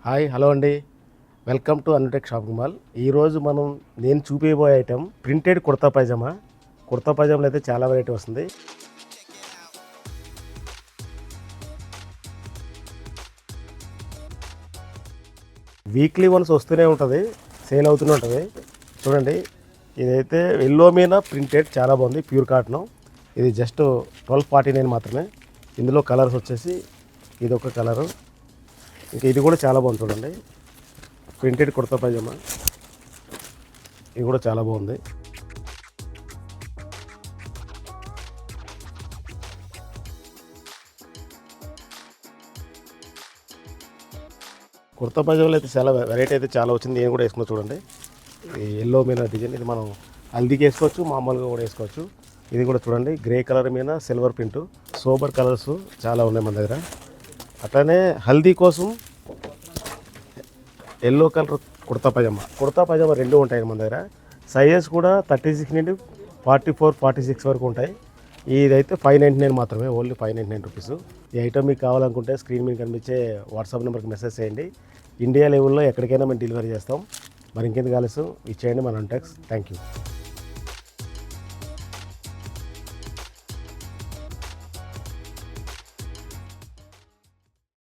Hi hello అండి. Welcome to Anutech shopping mall. ఈరోజు నేను చూపించబోయే ఐటెం ప్రింటెడ్ కుర్తా పైజామా. కుర్తా పైజామాలో అయితే చాలా వెరైటీ వస్తుంది. వీక్లీ వన్స్ వస్తూనే ఉంటుంది, సేల్ అవుతూనే ఉంటుంది. చూడండి, ఇదైతే ఎల్లో మీద ప్రింటెడ్ చాలా బాగుంది, ప్యూర్ కాటన్. ఇది జస్ట్ 1249 మాత్రమే. ఇందులో కలర్స్ వచ్చేసి ఇది ఒక కలరు, ఇంకా ఇది కూడా చాలా బాగుంది. చూడండి, ప్రింటెడ్ కుర్తా పైజామా, ఇది కూడా చాలా బాగుంది. కుర్తా పైజామాలో అయితే చాలా వెరైటీ అయితే చాలా వచ్చింది. నేను కూడా వేసుకున్నా. చూడండి, ఈ ఎల్లో మీద డిజైన్, ఇది మనం హల్దీకి వేసుకోవచ్చు, మామూలుగా కూడా వేసుకోవచ్చు. ఇది కూడా చూడండి, గ్రే కలర్ మీద సిల్వర్ ప్రింట్, సోబర్ కలర్స్ చాలా ఉన్నాయి మన దగ్గర. అట్లనే హల్దీ కోసం ఎల్లో కలర్ కుర్తా పైజామా రెండు ఉంటాయి మన దగ్గర. సైజెస్ కూడా 36 నుండి 44, 46 వరకు ఉంటాయి. ఇదైతే 599 మాత్రమే, ఓన్లీ 599 రూపీస్. ఈ ఐటమ్ మీకు కావాలనుకుంటే స్క్రీన్ మీద కనిపించే వాట్సాప్ నెంబర్కి మెసేజ్ చేయండి. ఇండియా లెవెల్లో ఎక్కడికైనా మేము డెలివరీ చేస్తాం. మరి ఇంకెందుకు ఆలస్యం, ఇచ్చేయండి మన అనుటెక్స్. Thank you.